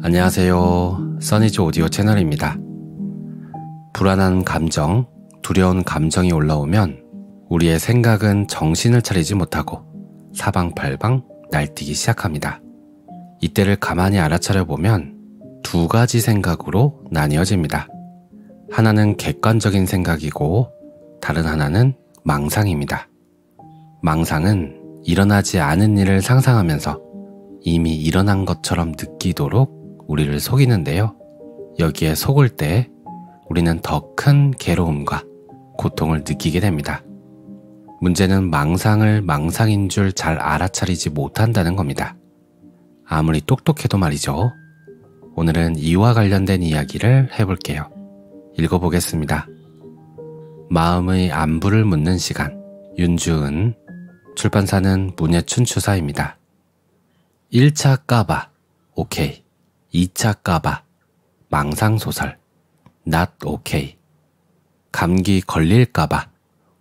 안녕하세요. 써니즈 오디오 채널입니다. 불안한 감정, 두려운 감정이 올라오면 우리의 생각은 정신을 차리지 못하고 사방팔방 날뛰기 시작합니다. 이때를 가만히 알아차려 보면 두 가지 생각으로 나뉘어집니다. 하나는 객관적인 생각이고 다른 하나는 망상입니다. 망상은 일어나지 않은 일을 상상하면서 이미 일어난 것처럼 느끼도록 우리를 속이는데요. 여기에 속을 때 우리는 더 큰 괴로움과 고통을 느끼게 됩니다. 문제는 망상을 망상인 줄 잘 알아차리지 못한다는 겁니다. 아무리 똑똑해도 말이죠. 오늘은 이와 관련된 이야기를 해볼게요. 읽어보겠습니다. 마음의 안부를 묻는 시간, 윤주은, 출판사는 문예춘추사입니다. 1차 까봐, 오케이. 2차 까봐, 망상소설, not okay. 감기 걸릴까봐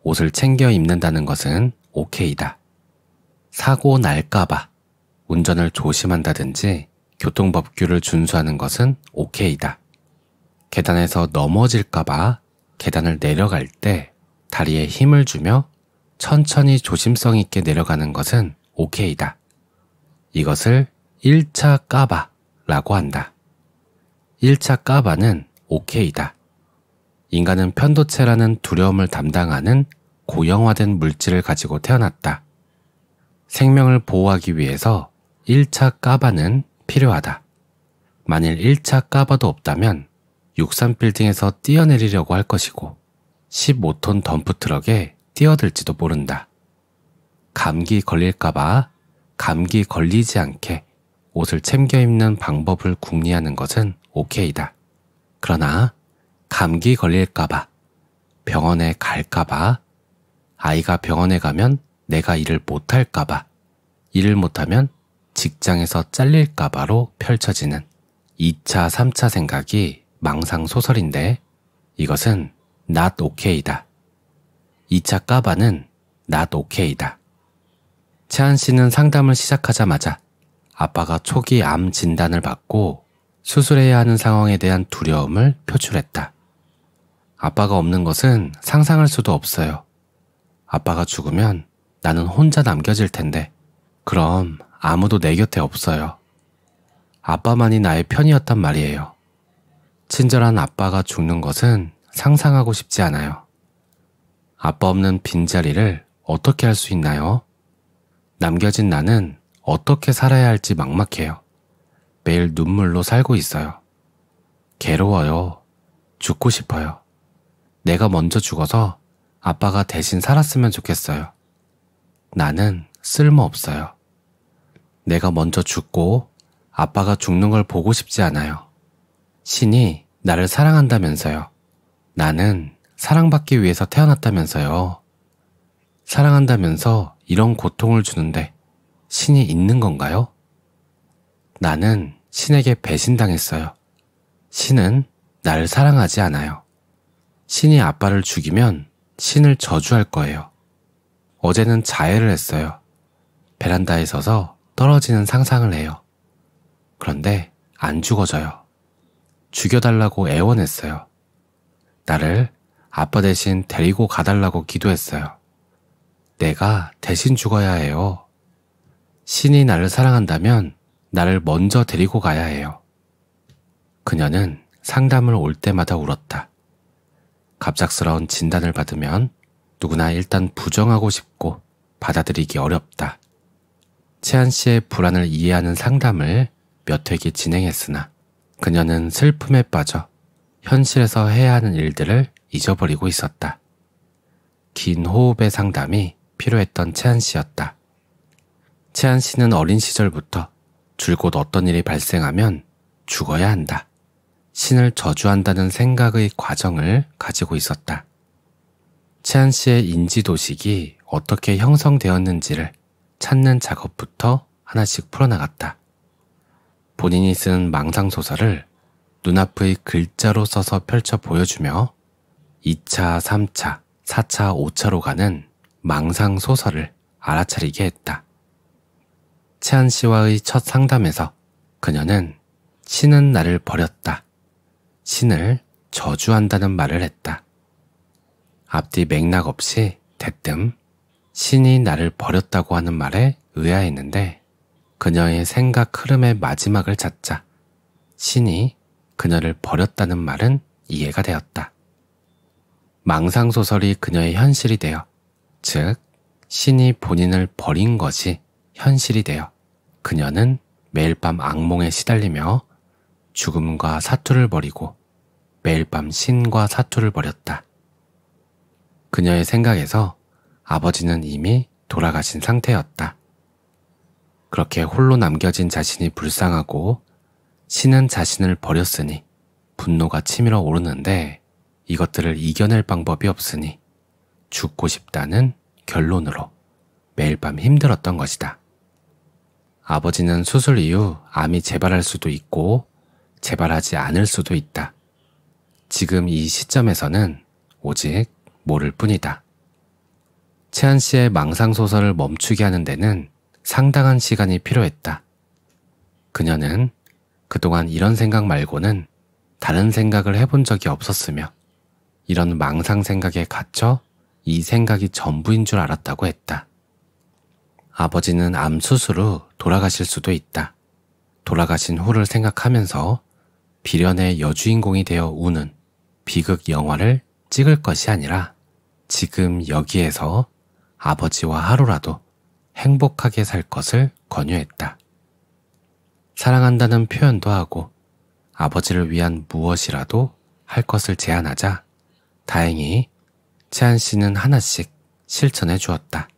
옷을 챙겨 입는다는 것은 오케이다. 사고 날까봐 운전을 조심한다든지 교통법규를 준수하는 것은 오케이다. 계단에서 넘어질까봐 계단을 내려갈 때 다리에 힘을 주며 천천히 조심성 있게 내려가는 것은 오케이다. 이것을 1차 까봐 라고 한다. 1차 까봐는 오케이다. 인간은 편도체라는 두려움을 담당하는 고형화된 물질을 가지고 태어났다. 생명을 보호하기 위해서 1차 까봐는 필요하다. 만일 1차 까봐도 없다면 63빌딩에서 뛰어내리려고 할 것이고 15톤 덤프트럭에 뛰어들지도 모른다. 감기 걸릴까봐 감기 걸리지 않게 옷을 챙겨 입는 방법을 궁리하는 것은 오케이다. 그러나 감기 걸릴까봐, 병원에 갈까봐, 아이가 병원에 가면 내가 일을 못할까봐, 일을 못하면 직장에서 잘릴까봐로 펼쳐지는 2차, 3차 생각이 망상소설인데 이것은 not okay다. 2차 까봐는 not okay다. 채한 씨는 상담을 시작하자마자 아빠가 초기 암 진단을 받고 수술해야 하는 상황에 대한 두려움을 표출했다. 아빠가 없는 것은 상상할 수도 없어요. 아빠가 죽으면 나는 혼자 남겨질 텐데 그럼 아무도 내 곁에 없어요. 아빠만이 나의 편이었단 말이에요. 친절한 아빠가 죽는 것은 상상하고 싶지 않아요. 아빠 없는 빈자리를 어떻게 할 수 있나요? 남겨진 나는 어떻게 살아야 할지 막막해요. 매일 눈물로 살고 있어요. 괴로워요. 죽고 싶어요. 내가 먼저 죽어서 아빠가 대신 살았으면 좋겠어요. 나는 쓸모없어요. 내가 먼저 죽고 아빠가 죽는 걸 보고 싶지 않아요. 신이 나를 사랑한다면서요. 나는 사랑받기 위해서 태어났다면서요. 사랑한다면서 이런 고통을 주는데 신이 있는 건가요? 나는 신에게 배신당했어요. 신은 나를 사랑하지 않아요. 신이 아빠를 죽이면 신을 저주할 거예요. 어제는 자해를 했어요. 베란다에 서서 떨어지는 상상을 해요. 그런데 안 죽어져요. 죽여달라고 애원했어요. 나를 아빠 대신 데리고 가달라고 기도했어요. 내가 대신 죽어야 해요. 신이 나를 사랑한다면 나를 먼저 데리고 가야 해요. 그녀는 상담을 올 때마다 울었다. 갑작스러운 진단을 받으면 누구나 일단 부정하고 싶고 받아들이기 어렵다. 채한 씨의 불안을 이해하는 상담을 몇 회기 진행했으나 그녀는 슬픔에 빠져 현실에서 해야 하는 일들을 잊어버리고 있었다. 긴 호흡의 상담이 필요했던 채한 씨였다. 채한 씨는 어린 시절부터 줄곧 어떤 일이 발생하면 죽어야 한다. 신을 저주한다는 생각의 과정을 가지고 있었다. 채한 씨의 인지도식이 어떻게 형성되었는지를 찾는 작업부터 하나씩 풀어나갔다. 본인이 쓴 망상소설을 눈앞의 글자로 써서 펼쳐 보여주며 2차, 3차, 4차, 5차로 가는 망상소설을 알아차리게 했다. 채한 씨와의 첫 상담에서 그녀는 신은 나를 버렸다. 신을 저주한다는 말을 했다. 앞뒤 맥락 없이 대뜸 신이 나를 버렸다고 하는 말에 의아했는데 그녀의 생각 흐름의 마지막을 찾자 신이 그녀를 버렸다는 말은 이해가 되었다. 망상소설이 그녀의 현실이 되어, 즉 신이 본인을 버린 것이 현실이 되어 그녀는 매일 밤 악몽에 시달리며 죽음과 사투를 벌이고 매일 밤 신과 사투를 벌였다. 그녀의 생각에서 아버지는 이미 돌아가신 상태였다. 그렇게 홀로 남겨진 자신이 불쌍하고 신은 자신을 버렸으니 분노가 치밀어 오르는데 이것들을 이겨낼 방법이 없으니 죽고 싶다는 결론으로 매일 밤 힘들었던 것이다. 아버지는 수술 이후 암이 재발할 수도 있고 재발하지 않을 수도 있다. 지금 이 시점에서는 오직 모를 뿐이다. 채한 씨의 망상소설을 멈추게 하는 데는 상당한 시간이 필요했다. 그녀는 그동안 이런 생각 말고는 다른 생각을 해본 적이 없었으며 이런 망상 생각에 갇혀 이 생각이 전부인 줄 알았다고 했다. 아버지는 암 수술 후 돌아가실 수도 있다. 돌아가신 후를 생각하면서 비련의 여주인공이 되어 우는 비극 영화를 찍을 것이 아니라 지금 여기에서 아버지와 하루라도 행복하게 살 것을 권유했다. 사랑한다는 표현도 하고 아버지를 위한 무엇이라도 할 것을 제안하자 다행히 채한 씨는 하나씩 실천해 주었다.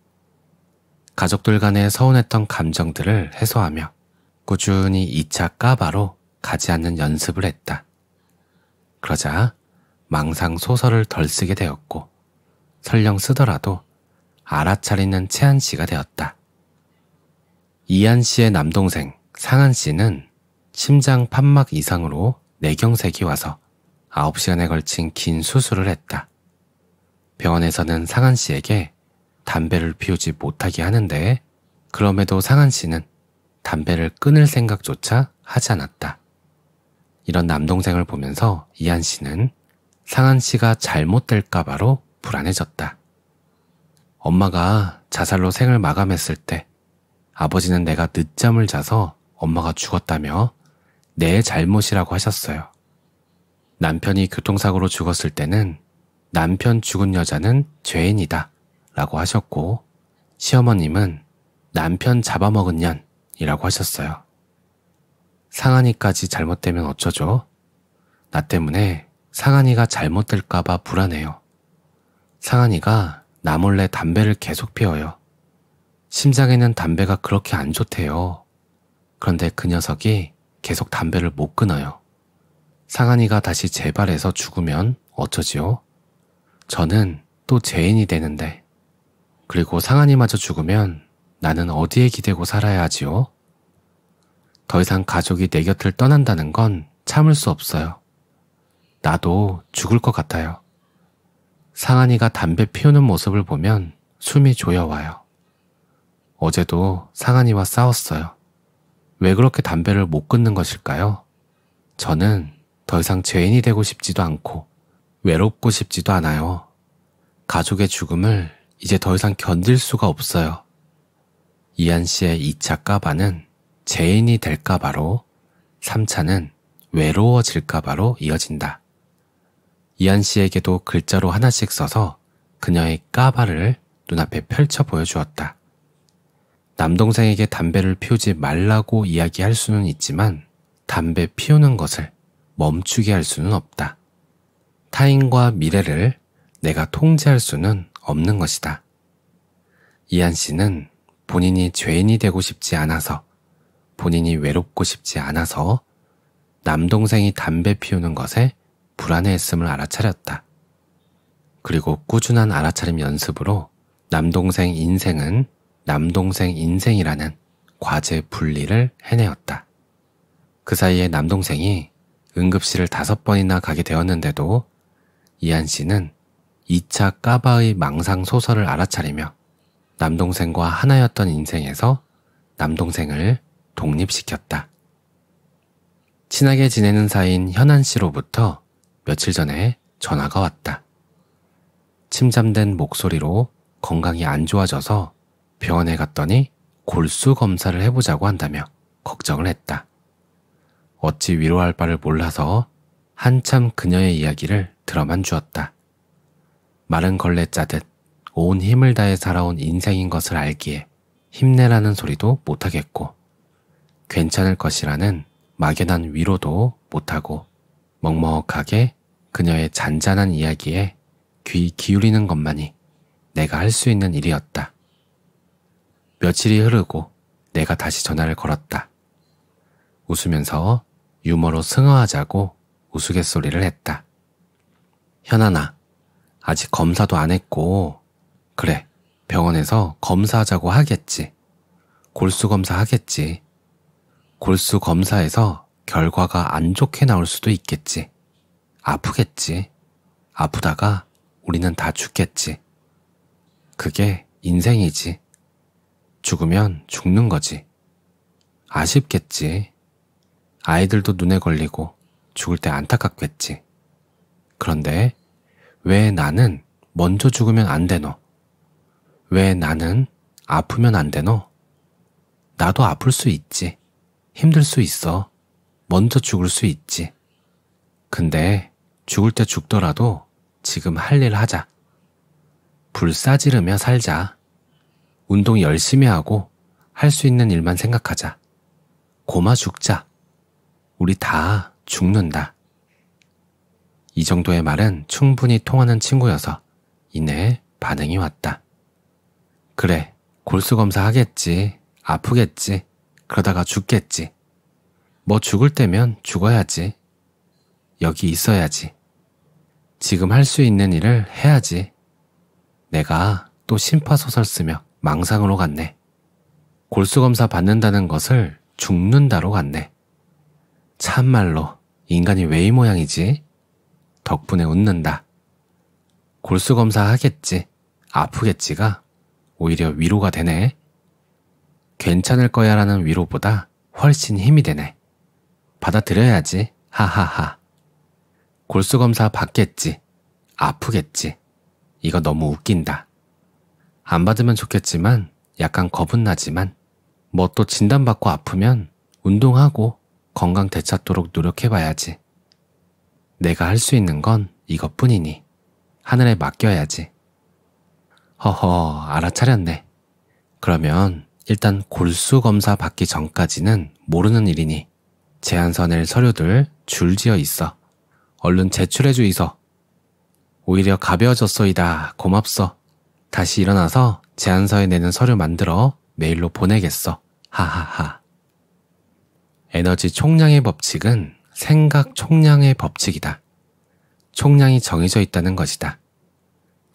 가족들 간의 서운했던 감정들을 해소하며 꾸준히 2차 까바로 가지 않는 연습을 했다. 그러자 망상 소설을 덜 쓰게 되었고 설령 쓰더라도 알아차리는 채한 씨가 되었다. 이한 씨의 남동생 상한 씨는 심장 판막 이상으로 뇌경색이 와서 9시간에 걸친 긴 수술을 했다. 병원에서는 상한 씨에게 담배를 피우지 못하게 하는데 그럼에도 상한 씨는 담배를 끊을 생각조차 하지 않았다. 이런 남동생을 보면서 이한 씨는 상한 씨가 잘못될까봐로 불안해졌다. 엄마가 자살로 생을 마감했을 때 아버지는 내가 늦잠을 자서 엄마가 죽었다며 내 잘못이라고 하셨어요. 남편이 교통사고로 죽었을 때는 남편 죽은 여자는 죄인이다 라고 하셨고 시어머님은 남편 잡아먹은 년이라고 하셨어요. 상한이까지 잘못되면 어쩌죠? 나 때문에 상한이가 잘못될까봐 불안해요. 상한이가 나 몰래 담배를 계속 피워요. 심장에는 담배가 그렇게 안 좋대요. 그런데 그 녀석이 계속 담배를 못 끊어요. 상한이가 다시 재발해서 죽으면 어쩌지요? 저는 또 죄인이 되는데 그리고 상한이마저 죽으면 나는 어디에 기대고 살아야 하지요? 더 이상 가족이 내 곁을 떠난다는 건 참을 수 없어요. 나도 죽을 것 같아요. 상한이가 담배 피우는 모습을 보면 숨이 조여와요. 어제도 상한이와 싸웠어요. 왜 그렇게 담배를 못 끊는 것일까요? 저는 더 이상 죄인이 되고 싶지도 않고 외롭고 싶지도 않아요. 가족의 죽음을 이제 더 이상 견딜 수가 없어요. 이한 씨의 2차 까바는 죄인이 될까봐로 3차는 외로워질까봐로 이어진다. 이한 씨에게도 글자로 하나씩 써서 그녀의 까바를 눈앞에 펼쳐 보여주었다. 남동생에게 담배를 피우지 말라고 이야기할 수는 있지만 담배 피우는 것을 멈추게 할 수는 없다. 타인과 미래를 내가 통제할 수는 없는 것이다. 이한 씨는 본인이 죄인이 되고 싶지 않아서, 본인이 외롭고 싶지 않아서 남동생이 담배 피우는 것에 불안해했음을 알아차렸다. 그리고 꾸준한 알아차림 연습으로 남동생 인생은 남동생 인생이라는 과제 분리를 해내었다. 그 사이에 남동생이 응급실을 5번이나 가게 되었는데도 이한 씨는 2차 까바의 망상 소설을 알아차리며 남동생과 하나였던 인생에서 남동생을 독립시켰다. 친하게 지내는 사이인 현안 씨로부터 며칠 전에 전화가 왔다. 침잠된 목소리로 건강이 안 좋아져서 병원에 갔더니 골수 검사를 해보자고 한다며 걱정을 했다. 어찌 위로할 바를 몰라서 한참 그녀의 이야기를 들어만 주었다. 마른 걸레 짜듯 온 힘을 다해 살아온 인생인 것을 알기에 힘내라는 소리도 못하겠고 괜찮을 것이라는 막연한 위로도 못하고 먹먹하게 그녀의 잔잔한 이야기에 귀 기울이는 것만이 내가 할 수 있는 일이었다. 며칠이 흐르고 내가 다시 전화를 걸었다. 웃으면서 유머로 승화하자고 우스갯소리를 했다. 현아나, 아직 검사도 안 했고, 그래, 병원에서 검사하자고 하겠지. 골수 검사 하겠지. 골수 검사에서 결과가 안 좋게 나올 수도 있겠지. 아프겠지. 아프다가 우리는 다 죽겠지. 그게 인생이지. 죽으면 죽는 거지. 아쉽겠지. 아이들도 눈에 걸리고 죽을 때 안타깝겠지. 그런데 왜 나는 먼저 죽으면 안 되노? 왜 나는 아프면 안 되노? 나도 아플 수 있지. 힘들 수 있어. 먼저 죽을 수 있지. 근데 죽을 때 죽더라도 지금 할 일 하자. 불 싸지르며 살자. 운동 열심히 하고 할 수 있는 일만 생각하자. 고마 죽자. 우리 다 죽는다. 이 정도의 말은 충분히 통하는 친구여서 이내 반응이 왔다. 그래, 골수 검사 하겠지. 아프겠지. 그러다가 죽겠지. 뭐 죽을 때면 죽어야지. 여기 있어야지. 지금 할 수 있는 일을 해야지. 내가 또 심파소설 쓰며 망상으로 갔네. 골수검사 받는다는 것을 죽는다로 갔네. 참말로 인간이 왜 이 모양이지? 덕분에 웃는다. 골수검사 하겠지. 아프겠지가 오히려 위로가 되네. 괜찮을 거야 라는 위로보다 훨씬 힘이 되네. 받아들여야지. 하하하. 골수검사 받겠지. 아프겠지. 이거 너무 웃긴다. 안 받으면 좋겠지만 약간 겁은 나지만 뭐 또 진단받고 아프면 운동하고 건강 되찾도록 노력해봐야지. 내가 할 수 있는 건 이것뿐이니 하늘에 맡겨야지. 허허, 알아차렸네. 그러면 일단 골수 검사 받기 전까지는 모르는 일이니 제안서 낼 서류들 줄지어 있어. 얼른 제출해 주이소. 오히려 가벼워졌소이다. 고맙소. 다시 일어나서 제안서에 내는 서류 만들어 메일로 보내겠어. 하하하. 에너지 총량의 법칙은 생각 총량의 법칙이다. 총량이 정해져 있다는 것이다.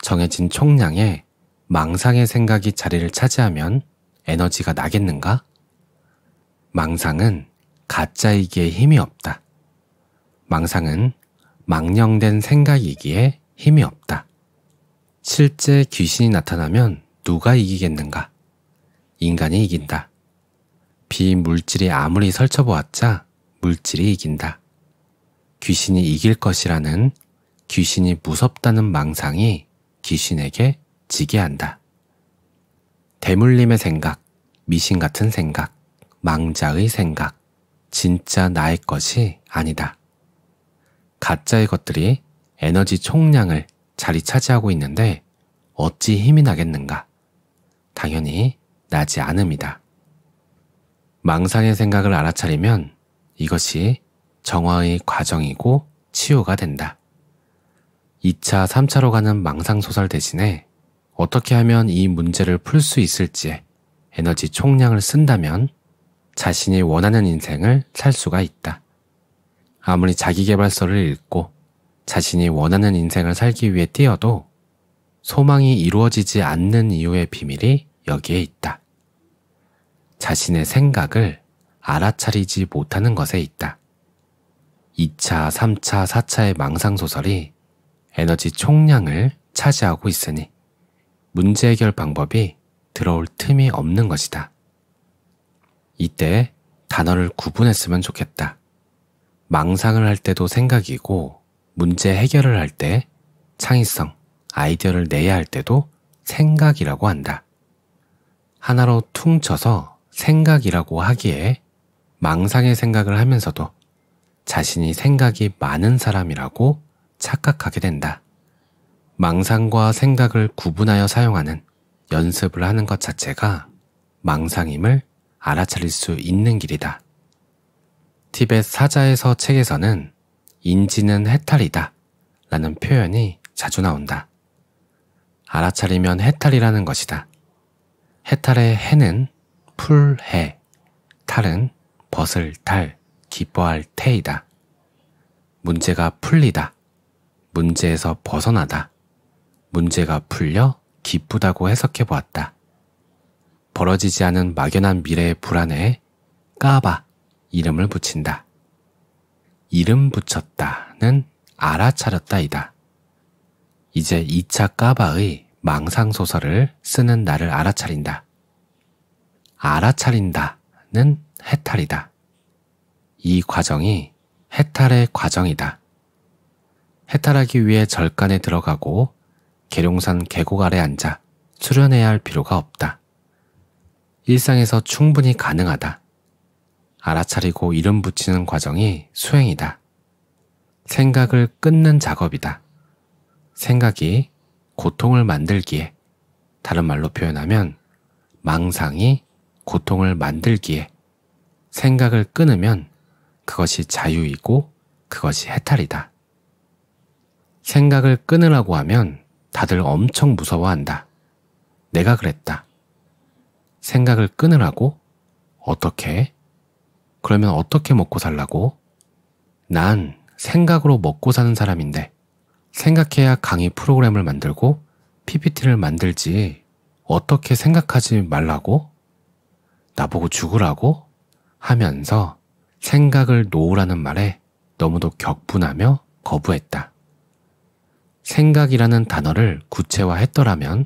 정해진 총량에 망상의 생각이 자리를 차지하면 에너지가 나겠는가? 망상은 가짜이기에 힘이 없다. 망상은 망령된 생각이기에 힘이 없다. 실제 귀신이 나타나면 누가 이기겠는가? 인간이 이긴다. 비물질이 아무리 설쳐보았자 물질이 이긴다. 귀신이 이길 것이라는 귀신이 무섭다는 망상이 귀신에게 지게 한다. 대물림의 생각, 미신 같은 생각, 망자의 생각, 진짜 나의 것이 아니다. 가짜의 것들이 에너지 총량을 자리 차지하고 있는데 어찌 힘이 나겠는가? 당연히 나지 않음이다. 망상의 생각을 알아차리면 이것이 정화의 과정이고 치유가 된다. 2차, 3차로 가는 망상소설 대신에 어떻게 하면 이 문제를 풀 수 있을지에 에너지 총량을 쓴다면 자신이 원하는 인생을 살 수가 있다. 아무리 자기계발서를 읽고 자신이 원하는 인생을 살기 위해 뛰어도 소망이 이루어지지 않는 이유의 비밀이 여기에 있다. 자신의 생각을 알아차리지 못하는 것에 있다. 2차, 3차, 4차의 망상소설이 에너지 총량을 차지하고 있으니 문제 해결 방법이 들어올 틈이 없는 것이다. 이때 단어를 구분했으면 좋겠다. 망상을 할 때도 생각이고 문제 해결을 할 때 창의성, 아이디어를 내야 할 때도 생각이라고 한다. 하나로 퉁 쳐서 생각이라고 하기에 망상의 생각을 하면서도 자신이 생각이 많은 사람이라고 착각하게 된다. 망상과 생각을 구분하여 사용하는 연습을 하는 것 자체가 망상임을 알아차릴 수 있는 길이다. 티벳 사자에서 책에서는 인지는 해탈이다 라는 표현이 자주 나온다. 알아차리면 해탈이라는 것이다. 해탈의 해는 풀해, 탈은 벗을 탈, 기뻐할 태이다. 문제가 풀리다, 문제에서 벗어나다, 문제가 풀려 기쁘다고 해석해 보았다. 벌어지지 않은 막연한 미래의 불안에 까바 이름을 붙인다. 이름 붙였다는 알아차렸다이다. 이제 2차 까바의 망상소설을 쓰는 나를 알아차린다. 알아차린다는 해탈이다. 이 과정이 해탈의 과정이다. 해탈하기 위해 절간에 들어가고 계룡산 계곡 아래 앉아 수련해야 할 필요가 없다. 일상에서 충분히 가능하다. 알아차리고 이름 붙이는 과정이 수행이다. 생각을 끊는 작업이다. 생각이 고통을 만들기에, 다른 말로 표현하면 망상이 고통을 만들기에 생각을 끊으면 그것이 자유이고 그것이 해탈이다. 생각을 끊으라고 하면 다들 엄청 무서워한다. 내가 그랬다. 생각을 끊으라고? 어떻게? 그러면 어떻게 먹고 살라고? 난 생각으로 먹고 사는 사람인데 생각해야 강의 프로그램을 만들고 PPT를 만들지 어떻게 생각하지 말라고? 나보고 죽으라고? 하면서 생각을 놓으라는 말에 너무도 격분하며 거부했다. 생각이라는 단어를 구체화했더라면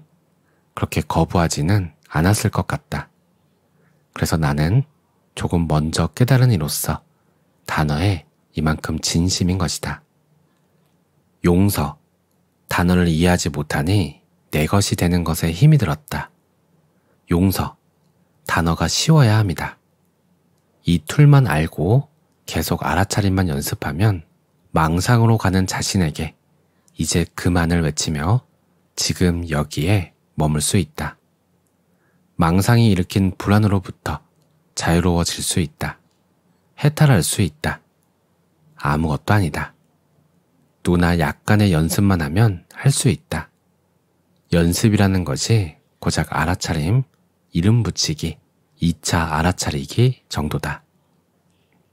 그렇게 거부하지는 않았을 것 같다. 그래서 나는 조금 먼저 깨달은 이로써 단어에 이만큼 진심인 것이다. 용서, 단어를 이해하지 못하니 내 것이 되는 것에 힘이 들었다. 용서, 단어가 쉬워야 합니다. 이 툴만 알고 계속 알아차림만 연습하면 망상으로 가는 자신에게 이제 그만을 외치며 지금 여기에 머물 수 있다. 망상이 일으킨 불안으로부터 자유로워질 수 있다. 해탈할 수 있다. 아무것도 아니다. 누구나 약간의 연습만 하면 할 수 있다. 연습이라는 것이 고작 알아차림, 이름 붙이기, 2차 알아차리기 정도다.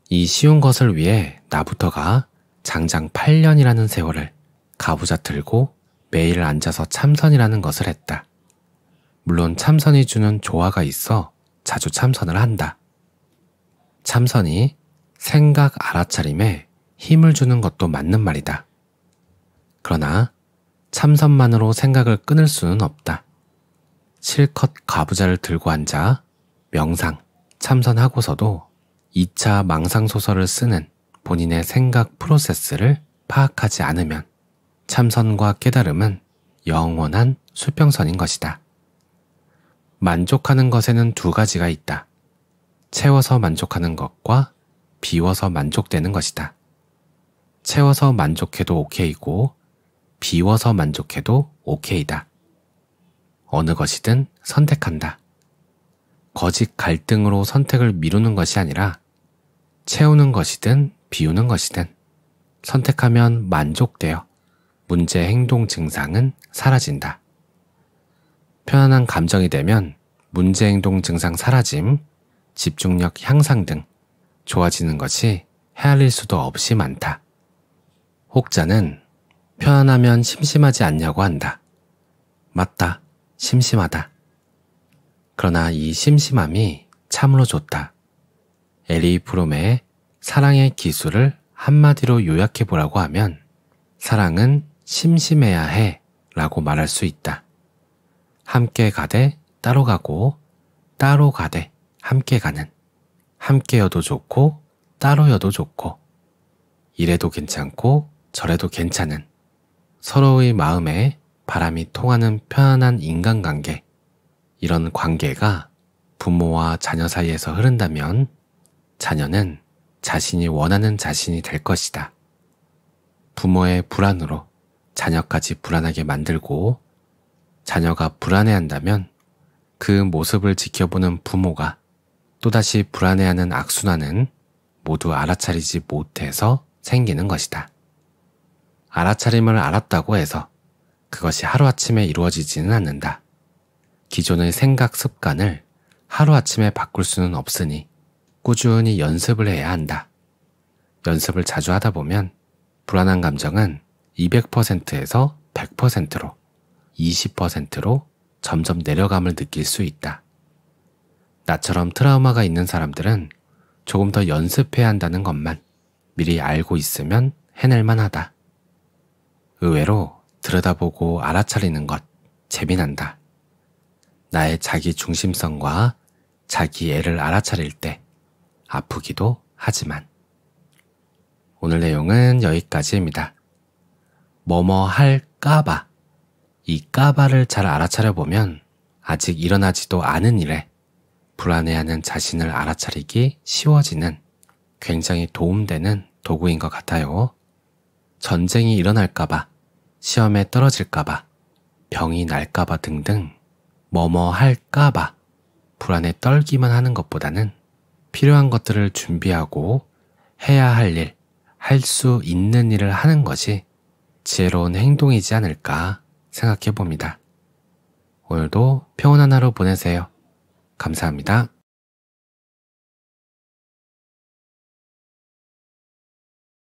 이 쉬운 것을 위해 나부터가 장장 8년이라는 세월을 가부좌 틀고 매일 앉아서 참선이라는 것을 했다. 물론 참선이 주는 조화가 있어 자주 참선을 한다. 참선이 생각 알아차림에 힘을 주는 것도 맞는 말이다. 그러나 참선만으로 생각을 끊을 수는 없다. 실컷 가부좌를 들고 앉아 명상, 참선하고서도 2차 망상소설을 쓰는 본인의 생각 프로세스를 파악하지 않으면 참선과 깨달음은 영원한 수평선인 것이다. 만족하는 것에는 두 가지가 있다. 채워서 만족하는 것과 비워서 만족되는 것이다. 채워서 만족해도 오케이고 비워서 만족해도 오케이다. 어느 것이든 선택한다. 거짓 갈등으로 선택을 미루는 것이 아니라 채우는 것이든 비우는 것이든 선택하면 만족되어 문제 행동 증상은 사라진다. 편안한 감정이 되면 문제 행동 증상 사라짐, 집중력 향상 등 좋아지는 것이 헤아릴 수도 없이 많다. 혹자는 편안하면 심심하지 않냐고 한다. 맞다, 심심하다. 그러나 이 심심함이 참으로 좋다. 에리 프롬의 사랑의 기술을 한마디로 요약해보라고 하면 사랑은 심심해야 해 라고 말할 수 있다. 함께 가되 따로 가고 따로 가되 함께 가는, 함께여도 좋고 따로여도 좋고 이래도 괜찮고 저래도 괜찮은 서로의 마음에 바람이 통하는 편안한 인간관계, 이런 관계가 부모와 자녀 사이에서 흐른다면 자녀는 자신이 원하는 자신이 될 것이다. 부모의 불안으로 자녀까지 불안하게 만들고 자녀가 불안해한다면 그 모습을 지켜보는 부모가 또다시 불안해하는 악순환은 모두 알아차리지 못해서 생기는 것이다. 알아차림을 알았다고 해서 그것이 하루아침에 이루어지지는 않는다. 기존의 생각 습관을 하루아침에 바꿀 수는 없으니 꾸준히 연습을 해야 한다. 연습을 자주 하다 보면 불안한 감정은 200%에서 100%로, 20%로 점점 내려감을 느낄 수 있다. 나처럼 트라우마가 있는 사람들은 조금 더 연습해야 한다는 것만 미리 알고 있으면 해낼만 하다. 의외로 들여다보고 알아차리는 것 재미난다. 나의 자기 중심성과 자기 애를 알아차릴 때 아프기도 하지만. 오늘 내용은 여기까지입니다. 뭐뭐 할까봐, 이 까봐를 잘 알아차려보면 아직 일어나지도 않은 일에 불안해하는 자신을 알아차리기 쉬워지는 굉장히 도움되는 도구인 것 같아요. 전쟁이 일어날까봐, 시험에 떨어질까봐, 병이 날까봐 등등 뭐뭐 할까봐 불안에 떨기만 하는 것보다는 필요한 것들을 준비하고 해야 할 일, 할 수 있는 일을 하는 것이 지혜로운 행동이지 않을까 생각해 봅니다. 오늘도 평온한 하루 보내세요. 감사합니다.